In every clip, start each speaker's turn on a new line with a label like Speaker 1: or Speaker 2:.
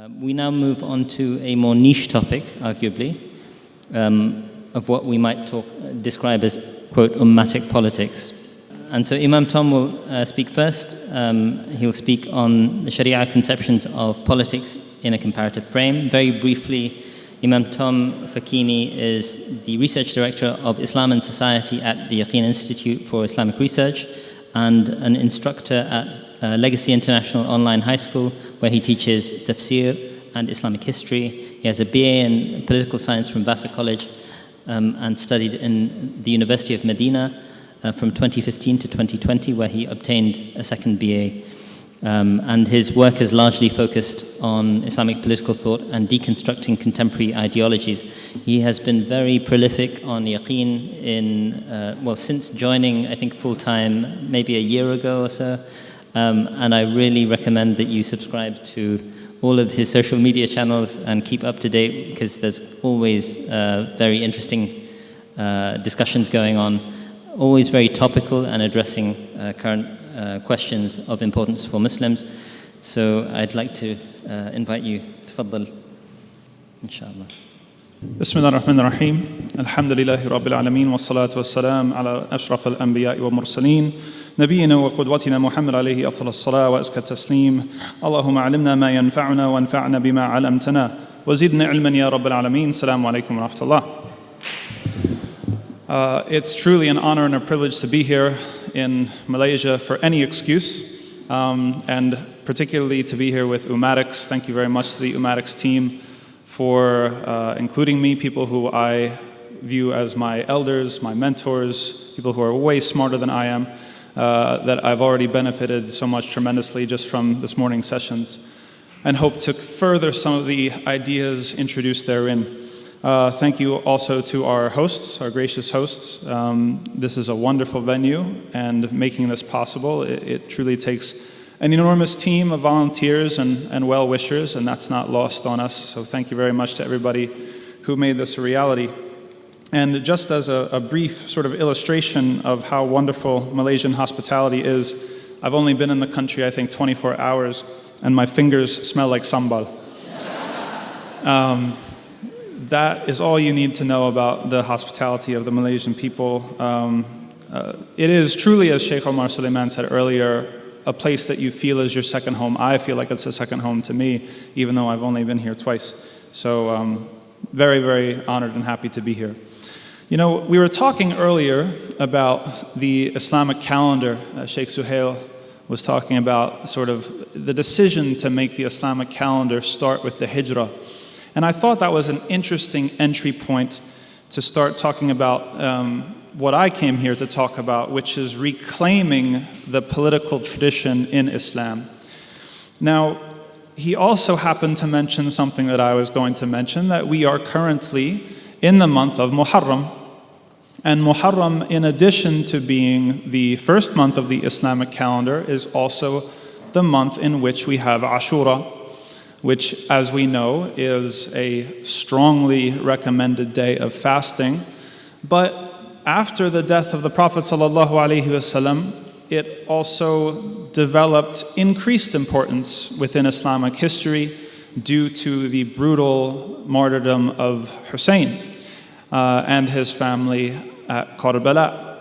Speaker 1: We now move on to a more niche topic, arguably, of what we might describe as, quote, ummatic politics. And so Imam Tom will speak first. He'll speak on the Sharia conceptions of politics in a comparative frame. Very briefly, Imam Tom Facchine is the Research Director of Islam and Society at the Yaqeen Institute for Islamic Research and an instructor at Legacy International Online High School, where he teaches Tafseer and Islamic History. He has a BA in Political Science from Vassar College and studied in the University of Madinah from 2015 to 2020, where he obtained a second BA. And his work is largely focused on Islamic political thought and deconstructing contemporary ideologies. He has been very prolific on Yaqeen since joining, I think, full-time maybe a year ago or so. And I really recommend that you subscribe to all of his social media channels and keep up to date, because there's always very interesting discussions going on, always very topical and addressing current questions of importance for Muslims. So I'd like to invite you. Tafaddal, inshallah.
Speaker 2: Bismillah ar-Rahman ar-Rahim. Alhamdulillahi Rabbil Alameen. Wassalatu wassalam ala ashraf al-anbiya wa mursaleen. نبينا وقدوتنا محمد عليه أفضل الصلاة وأزكى التسليم. اللهم علمنا ما ينفعنا وانفعنا بما علمتنا وزدنا علما يا رب العالمين. السلام عليكم ورحمة الله. It's truly an honor and a privilege to be here in Malaysia for any excuse, and particularly to be here with Ummatics. Thank you very much to the Ummatics team for including me, people who I view as my elders, my mentors, people who are way smarter than I am. That I've already benefited so much tremendously just from this morning's sessions, and hope to further some of the ideas introduced therein. Thank you also to our hosts, our gracious hosts. This is a wonderful venue, and making this possible, it truly takes an enormous team of volunteers and well-wishers, and that's not lost on us. So thank you very much to everybody who made this a reality. And just as a brief sort of illustration of how wonderful Malaysian hospitality is, I've only been in the country, I think, 24 hours, and my fingers smell like sambal. That is all you need to know about the hospitality of the Malaysian people. It is truly, as Sheikh Omar Suleiman said earlier, a place that you feel is your second home. I feel like it's a second home to me, even though I've only been here twice. So very, very honored and happy to be here. You know, we were talking earlier about the Islamic calendar. Sheikh Suhail was talking about sort of the decision to make the Islamic calendar start with the Hijrah. And I thought that was an interesting entry point to start talking about what I came here to talk about, which is reclaiming the political tradition in Islam. Now, he also happened to mention something that I was going to mention, that we are currently in the month of Muharram. And Muharram, in addition to being the first month of the Islamic calendar, is also the month in which we have Ashurah, which, as we know, is a strongly recommended day of fasting. But after the death of the Prophet ﷺ, it also developed increased importance within Islamic history due to the brutal martyrdom of Hussein and his family at Karbala.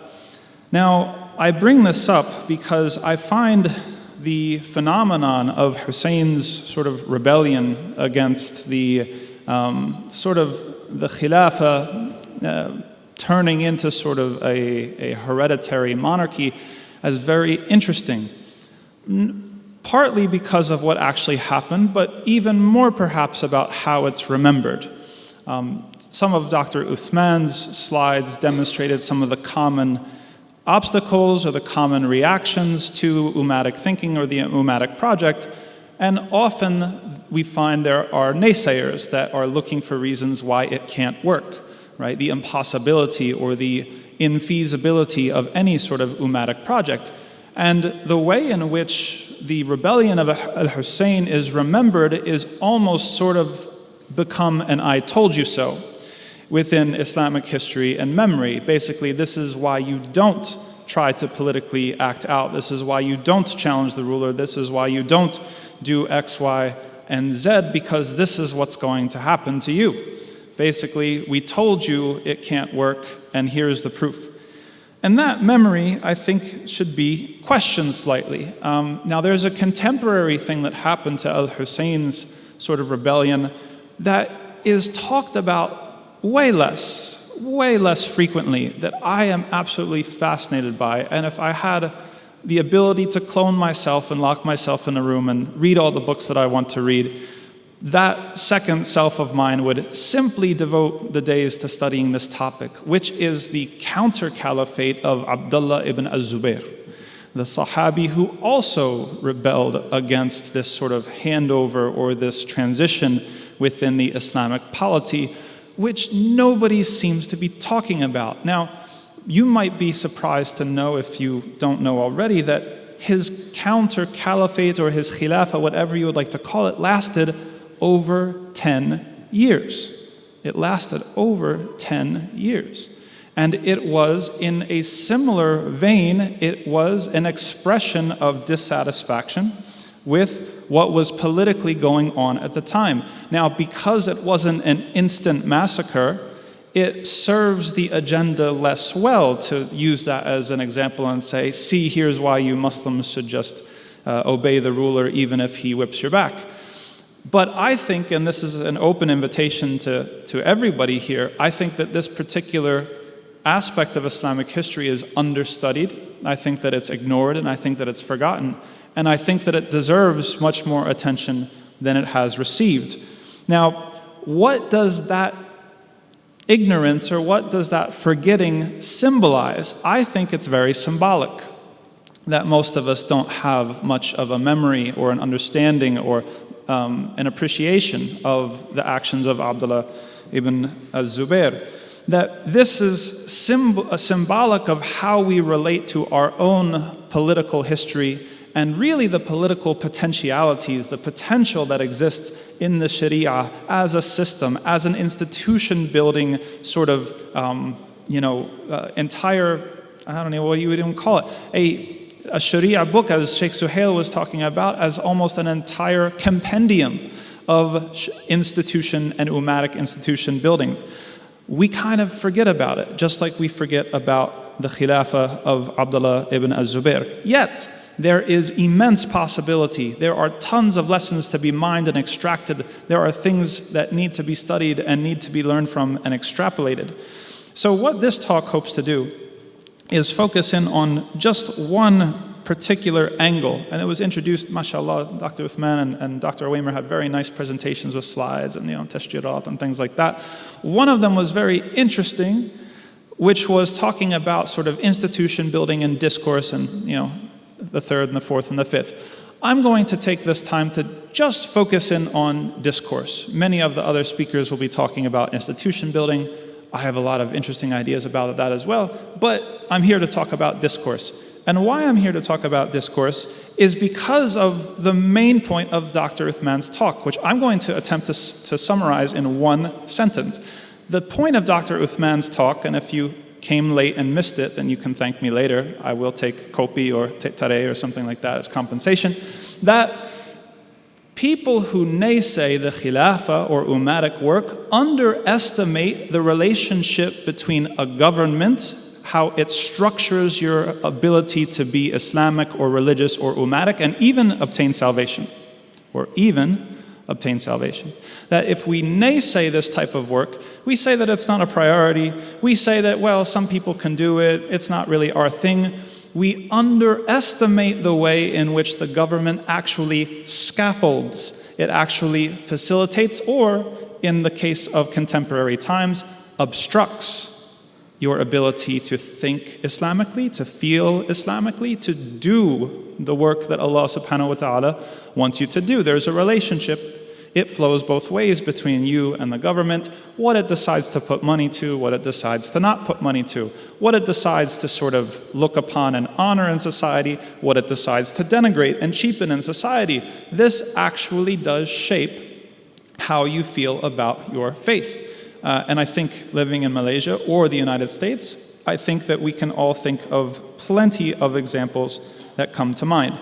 Speaker 2: Now, I bring this up because I find the phenomenon of Hussein's sort of rebellion against the sort of the Khilafah turning into sort of a hereditary monarchy as very interesting. Partly because of what actually happened, but even more perhaps about how it's remembered. Some of Dr. Uthman's slides demonstrated some of the common obstacles or the common reactions to Ummatic thinking or the Ummatic project, and often we find there are naysayers that are looking for reasons why it can't work, right? The impossibility or the infeasibility of any sort of Ummatic project. And the way in which the rebellion of al-Hussein is remembered is almost sort of become an I told you so within Islamic history and memory. Basically, this is why you don't try to politically act out. This is why you don't challenge the ruler. This is why you don't do X, Y, and Z because this is what's going to happen to you. Basically, we told you it can't work, and here's the proof. And that memory, I think, should be questioned slightly. Now, there's a contemporary thing that happened to al-Hussein's sort of rebellion that is talked about way less frequently, that I am absolutely fascinated by. And if I had the ability to clone myself and lock myself in a room and read all the books that I want to read, that second self of mine would simply devote the days to studying this topic, which is the counter-caliphate of Abdullah ibn az-Zubayr, the Sahabi who also rebelled against this sort of handover or this transition within the Islamic polity, which nobody seems to be talking about. Now, you might be surprised to know, if you don't know already, that his counter-caliphate or his khilafah, whatever you would like to call it, lasted over 10 years. It lasted over 10 years. And it was in a similar vein, it was an expression of dissatisfaction with what was politically going on at the time. Now, because it wasn't an instant massacre, it serves the agenda less well to use that as an example and say, see, here's why you Muslims should just obey the ruler even if he whips your back. But I think, and this is an open invitation to everybody here, I think that this particular aspect of Islamic history is understudied. I think that it's ignored, and I think that it's forgotten. And I think that it deserves much more attention than it has received. Now, what does that ignorance or what does that forgetting symbolize? I think it's very symbolic that most of us don't have much of a memory or an understanding or an appreciation of the actions of Abdullah ibn az-Zubayr. That this is symbolic of how we relate to our own political history and really the political potentialities, the potential that exists in the Sharia as a system, as an institution building sort of, entire, I don't know what you would even call it, a Sharia book, as Sheikh Suhail was talking about, as almost an entire compendium of institution and Ummatic institution building. We kind of forget about it, just like we forget about the Khilafah of Abdullah ibn az-Zubayr. Yet, there is immense possibility. There are tons of lessons to be mined and extracted. There are things that need to be studied and need to be learned from and extrapolated. So what this talk hopes to do is focus in on just one particular angle. And it was introduced, mashallah, Dr. Uthman and Dr. Awaimer had very nice presentations with slides and tashjirat and things like that. One of them was very interesting, which was talking about sort of institution building and discourse and, the third and the fourth and the fifth. I'm going to take this time to just focus in on discourse. Many of the other speakers will be talking about institution building. I have a lot of interesting ideas about that as well, but I'm here to talk about discourse. And why I'm here to talk about discourse is because of the main point of Dr. Uthman's talk, which I'm going to attempt to summarize in one sentence. The point of Dr. Uthman's talk, and if you came late and missed it, then you can thank me later. I will take kopi or tare or something like that as compensation. That people who naysay the khilafah or ummatic work underestimate the relationship between a government, how it structures your ability to be Islamic or religious or ummatic, and even obtain salvation. That if we naysay this type of work, we say that it's not a priority, we say that, well, some people can do it, it's not really our thing. We underestimate the way in which the government actually scaffolds, it actually facilitates, or in the case of contemporary times, obstructs your ability to think Islamically, to feel Islamically, to do the work that Allah subhanahu wa ta'ala wants you to do. There's a relationship. It flows both ways between you and the government, what it decides to put money to, what it decides to not put money to, what it decides to sort of look upon and honor in society, what it decides to denigrate and cheapen in society. This actually does shape how you feel about your faith. And I think living in Malaysia or the United States, I think that we can all think of plenty of examples that come to mind.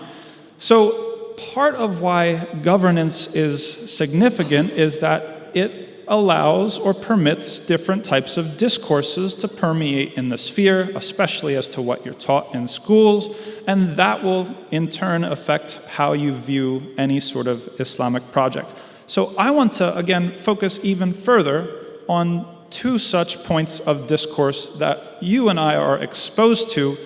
Speaker 2: So part of why governance is significant is that it allows or permits different types of discourses to permeate in the sphere, especially as to what you're taught in schools, and that will in turn affect how you view any sort of Islamic project. So I want to, again, focus even further on two such points of discourse that you and I are exposed to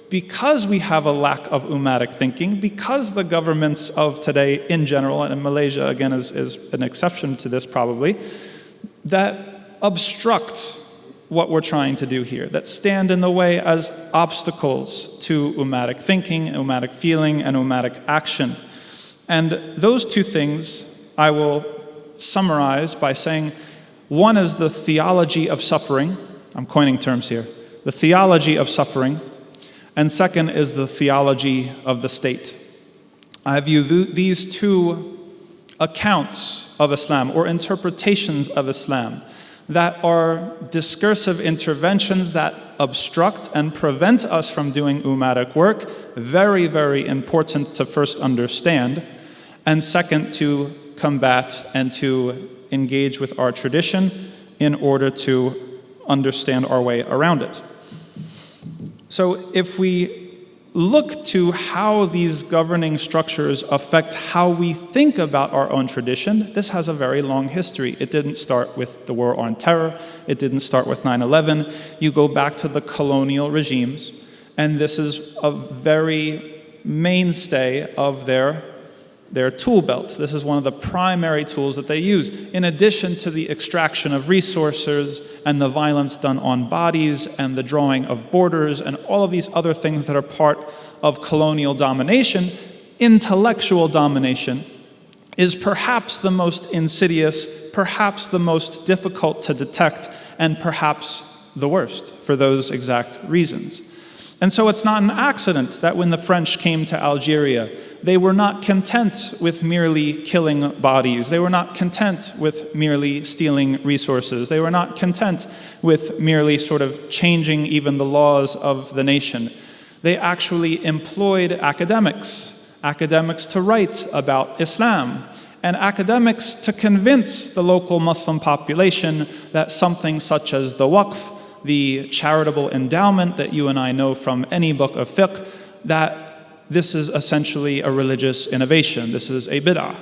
Speaker 2: because we have a lack of Ummatic thinking, because the governments of today in general, and Malaysia again is an exception to this probably, that obstruct what we're trying to do here, that stand in the way as obstacles to Ummatic thinking, Ummatic feeling, and Ummatic action. And those two things I will summarize by saying, one is the theology of suffering. I'm coining terms here. The theology of suffering. And second is the theology of the state. I view these two accounts of Islam, or interpretations of Islam, that are discursive interventions that obstruct and prevent us from doing Ummatic work, very, very important to first understand, and second, to combat and to engage with our tradition in order to understand our way around it. So if we look to how these governing structures affect how we think about our own tradition, this has a very long history. It didn't start with the War on Terror. It didn't start with 9/11. You go back to the colonial regimes, and this is a very mainstay of their tool belt. This is one of the primary tools that they use, in addition to the extraction of resources and the violence done on bodies and the drawing of borders and all of these other things that are part of colonial domination. Intellectual domination is perhaps the most insidious, perhaps the most difficult to detect, and perhaps the worst for those exact reasons. And so it's not an accident that when the French came to Algeria, they were not content with merely killing bodies. They were not content with merely stealing resources. They were not content with merely sort of changing even the laws of the nation. They actually employed academics to write about Islam, and academics to convince the local Muslim population that something such as the waqf, the charitable endowment that you and I know from any book of fiqh, that this is essentially a religious innovation. This is a bid'ah.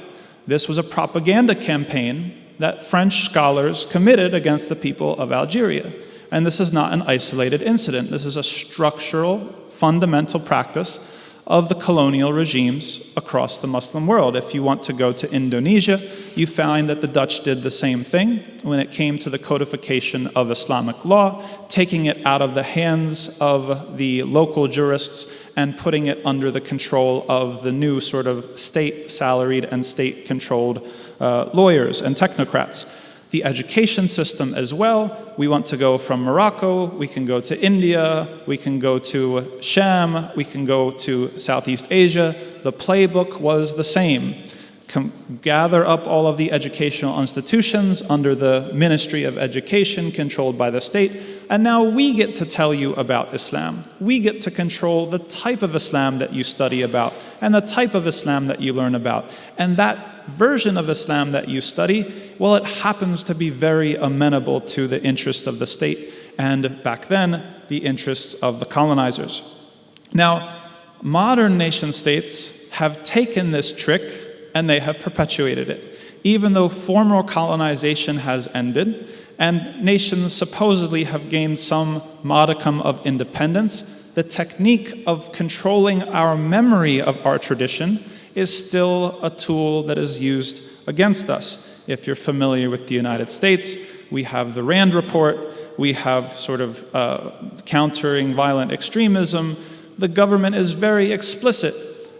Speaker 2: This was a propaganda campaign that French scholars committed against the people of Algeria. And this is not an isolated incident. This is a structural, fundamental practice of the colonial regimes across the Muslim world. If you want to go to Indonesia, you find that the Dutch did the same thing when it came to the codification of Islamic law, taking it out of the hands of the local jurists and putting it under the control of the new sort of state-salaried and state-controlled lawyers and technocrats. The education system as well. We want to go from Morocco, we can go to India, we can go to Sham, we can go to Southeast Asia. The playbook was the same. Gather up all of the educational institutions under the Ministry of Education controlled by the state, and now we get to tell you about Islam. We get to control the type of Islam that you study about and the type of Islam that you learn about. And that version of Islam that you study, well, it happens to be very amenable to the interests of the state and, back then, the interests of the colonizers. Now, modern nation states have taken this trick and they have perpetuated it. Even though formal colonization has ended and nations supposedly have gained some modicum of independence, the technique of controlling our memory of our tradition is still a tool that is used against us. If you're familiar with the United States, we have the Rand Report, we have sort of countering violent extremism. The government is very explicit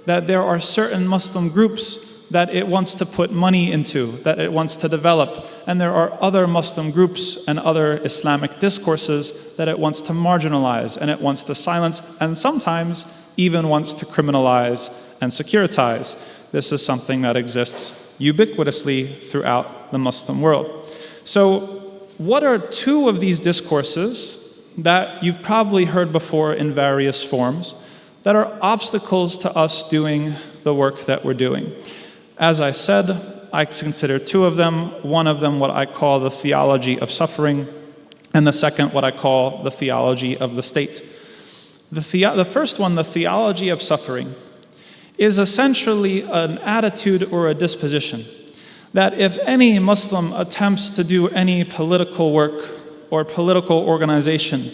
Speaker 2: that there are certain Muslim groups that it wants to put money into, that it wants to develop, and there are other Muslim groups and other Islamic discourses that it wants to marginalize and it wants to silence, and sometimes even wants to criminalize and securitize. This is something that exists ubiquitously throughout the Muslim world. So what are two of these discourses that you've probably heard before in various forms that are obstacles to us doing the work that we're doing. As I said, I consider two of them. One of them what I call the theology of suffering, and the second what I call the theology of the state. The first one, the theology of suffering, is essentially an attitude or a disposition that if any Muslim attempts to do any political work or political organization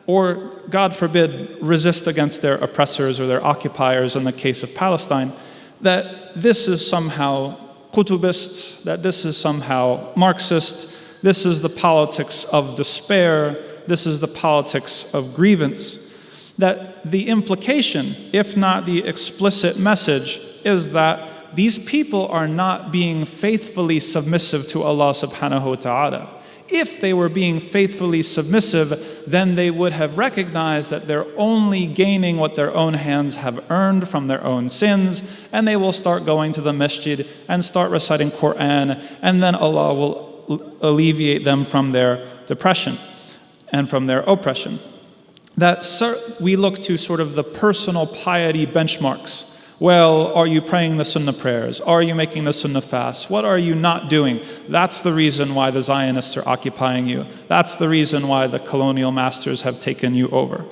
Speaker 2: or God forbid, resist against their oppressors or their occupiers in the case of Palestine, that this is somehow Qutubist, that this is somehow Marxist, this is the politics of despair, this is the politics of grievance, that the implication, if not the explicit message, is that these people are not being faithfully submissive to Allah subhanahu wa ta'ala. If they were being faithfully submissive, then they would have recognized that they're only gaining what their own hands have earned from their own sins, and they will start going to the masjid and start reciting Quran, and then Allah will alleviate them from their depression and from their oppression. That we look to sort of the personal piety benchmarks. Well, are you praying the Sunnah prayers? Are you making the Sunnah fast? What are you not doing? That's the reason why the Zionists are occupying you. That's the reason why the colonial masters have taken you over.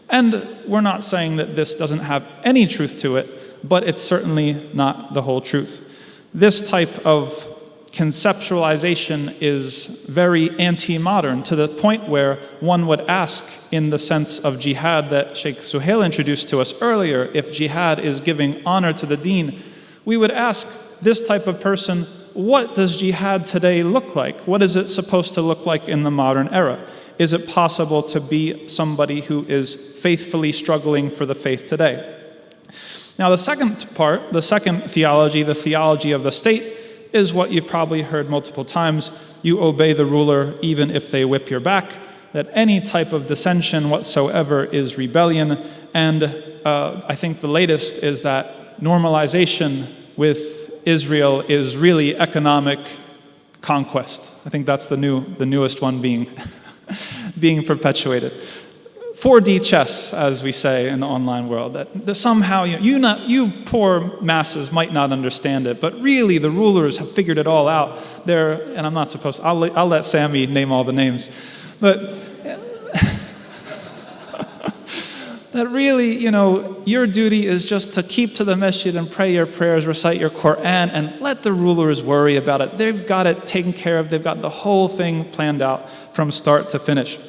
Speaker 2: And we're not saying that this doesn't have any truth to it, but it's certainly not the whole truth. This type of conceptualization is very anti-modern, to the point where one would ask, in the sense of jihad that Sheikh Suhail introduced to us earlier, if jihad is giving honor to the deen, we would ask this type of person, what does jihad today look like? What is it supposed to look like in the modern era? Is it possible to be somebody who is faithfully struggling for the faith today? Now the second part, the second theology, the theology of the state, is what you've probably heard multiple times. You obey the ruler even if they whip your back, that any type of dissension whatsoever is rebellion. And I think the latest is that normalization with Israel is really economic conquest. I think that's the newest one being perpetuated. 4D chess, as we say in the online world, that somehow you poor masses might not understand it, but really the rulers have figured it all out. And I'm not supposed to, I'll let Sammy name all the names, but that really, your duty is just to keep to the masjid and pray your prayers, recite your Quran, and let the rulers worry about it. They've got it taken care of. They've got the whole thing planned out from start to finish.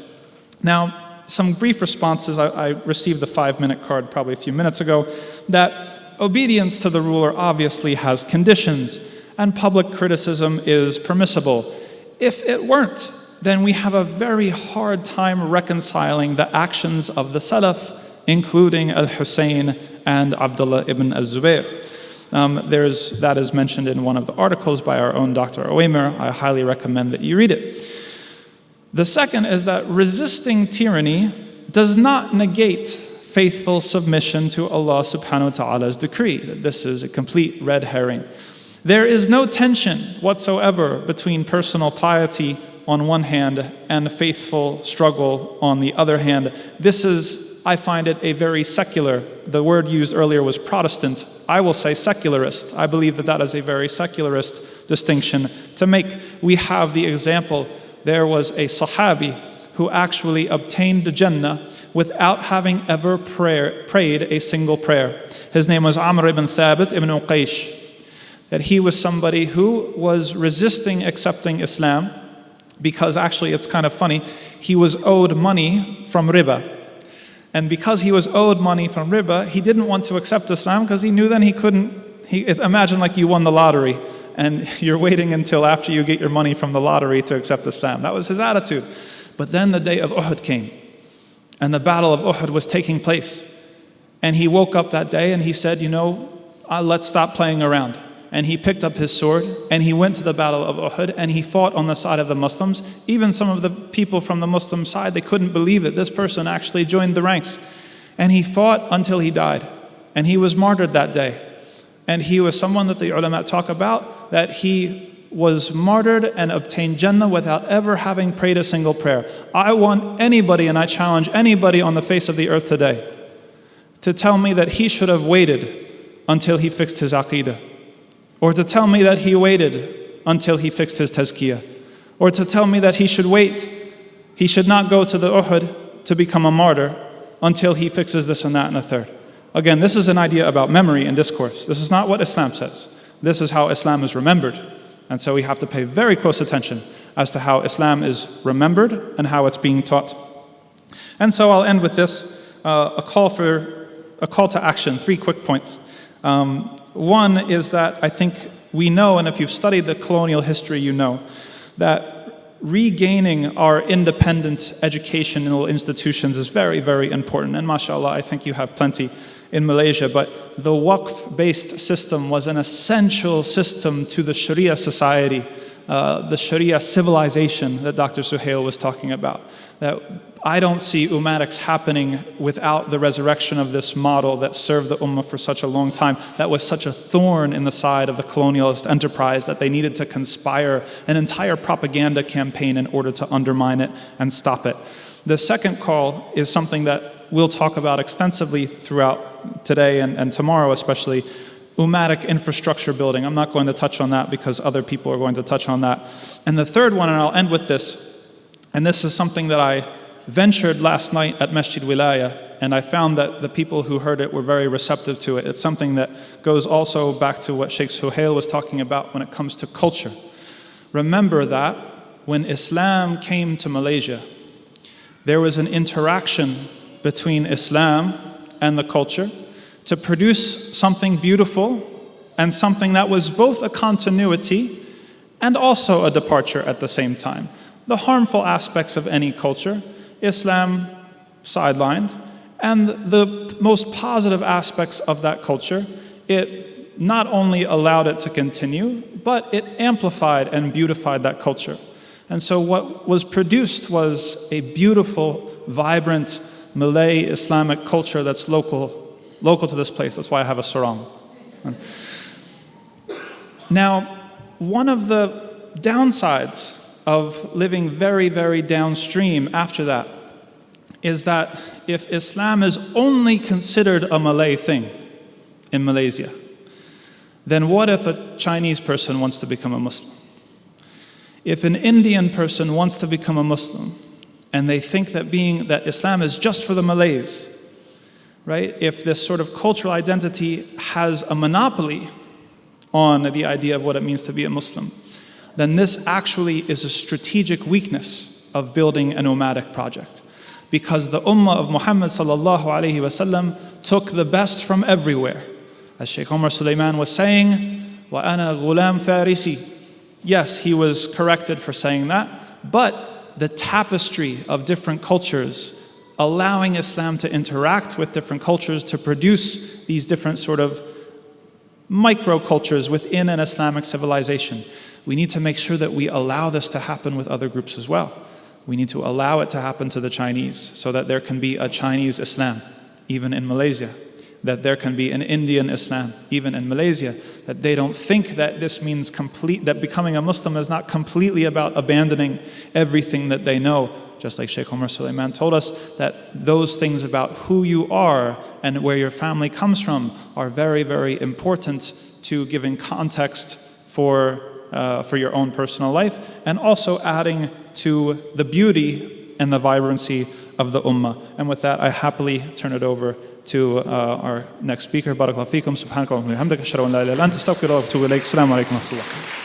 Speaker 2: Now, some brief responses. I received the 5-minute card probably a few minutes ago, that obedience to the ruler obviously has conditions, and public criticism is permissible. If it weren't, then we have a very hard time reconciling the actions of the Salaf, including Al-Hussein and Abdullah ibn Az-Zubayr. That is mentioned in one of the articles by our own Dr. Owamer. I highly recommend that you read it. The second is that resisting tyranny does not negate faithful submission to Allah subhanahu wa ta'ala's decree. This is a complete red herring. There is no tension whatsoever between personal piety on one hand and faithful struggle on the other hand. This is, I find it, a very secular, the word used earlier was Protestant. I will say secularist. I believe that is a very secularist distinction to make. We have the example. There was a Sahabi who actually obtained the Jannah without having ever prayed a single prayer. His name was Amr ibn Thabit ibn Uqaysh. That he was somebody who was resisting accepting Islam because actually it's kind of funny, he was owed money from riba. And because he was owed money from riba, he didn't want to accept Islam because he knew then he couldn't. Imagine like you won the lottery and you're waiting until after you get your money from the lottery to accept Islam. That was his attitude. But then the day of Uhud came, and the battle of Uhud was taking place. And he woke up that day and he said, let's stop playing around. And he picked up his sword and he went to the battle of Uhud and he fought on the side of the Muslims. Even some of the people from the Muslim side, they couldn't believe it. This person actually joined the ranks. And he fought until he died. And he was martyred that day. And he was someone that the ulama talk about, that he was martyred and obtained Jannah without ever having prayed a single prayer. I want anybody, and I challenge anybody on the face of the earth today, to tell me that he should have waited until he fixed his aqidah, or to tell me that he waited until he fixed his tazkiyah, or to tell me that he should wait, he should not go to the Uhud to become a martyr until he fixes this and that and the third. Again, this is an idea about memory and discourse. This is not what Islam says. This is how Islam is remembered. And so we have to pay very close attention as to how Islam is remembered and how it's being taught. And so I'll end with this, a call to action, 3 quick points. One is that I think we know, and if you've studied the colonial history, you know, that regaining our independent educational institutions is very, very important. And mashallah, I think you have plenty in Malaysia, but the waqf-based system was an essential system to the Sharia society, the Sharia civilization that Dr. Suhail was talking about. That I don't see Ummatics happening without the resurrection of this model that served the Ummah for such a long time, that was such a thorn in the side of the colonialist enterprise that they needed to conspire an entire propaganda campaign in order to undermine it and stop it. The second call is something that we'll talk about extensively throughout today and tomorrow especially, Ummatic infrastructure building. I'm not going to touch on that because other people are going to touch on that. And the third one, and I'll end with this, and this is something that I ventured last night at Masjid Wilaya, and I found that the people who heard it were very receptive to it. It's something that goes also back to what Sheikh Suhail was talking about when it comes to culture. Remember that when Islam came to Malaysia, there was an interaction between Islam and the culture to produce something beautiful and something that was both a continuity and also a departure at the same time. The harmful aspects of any culture, Islam sidelined, and the most positive aspects of that culture, it not only allowed it to continue, but it amplified and beautified that culture. And so what was produced was a beautiful, vibrant Malay Islamic culture that's local to this place. That's why I have a sarong. Now, one of the downsides of living very, very downstream after that is that if Islam is only considered a Malay thing in Malaysia, then what if a Chinese person wants to become a Muslim? If an Indian person wants to become a Muslim and they think that Islam is just for the Malays, right? If this sort of cultural identity has a monopoly on the idea of what it means to be a Muslim, then this actually is a strategic weakness of building an Ummatic project. Because the Ummah of Muhammad sallallahu alaihi wasallam took the best from everywhere. As Sheikh Omar Sulaiman was saying, وَأَنَا غُلَامْ فَارِسِي. Yes, he was corrected for saying that, but the tapestry of different cultures, allowing Islam to interact with different cultures to produce these different sort of micro-cultures within an Islamic civilization. We need to make sure that we allow this to happen with other groups as well. We need to allow it to happen to the Chinese so that there can be a Chinese Islam, even in Malaysia. That there can be an Indian Islam, even in Malaysia. That they don't think that this means that becoming a Muslim is not completely about abandoning everything that they know. Just like Sheikh Omar Sulaiman told us, that those things about who you are and where your family comes from are very, very important to giving context for your own personal life, and also adding to the beauty and the vibrancy of the Ummah. And with that, I happily turn it over to our next speaker. Barakallahu feekum, subhanakallahu wa bihamdika, ashhadu an la ilaha illa anta, astaghfiruka wa atubu ilayk. Assalamu alaikum wa rahmatullah.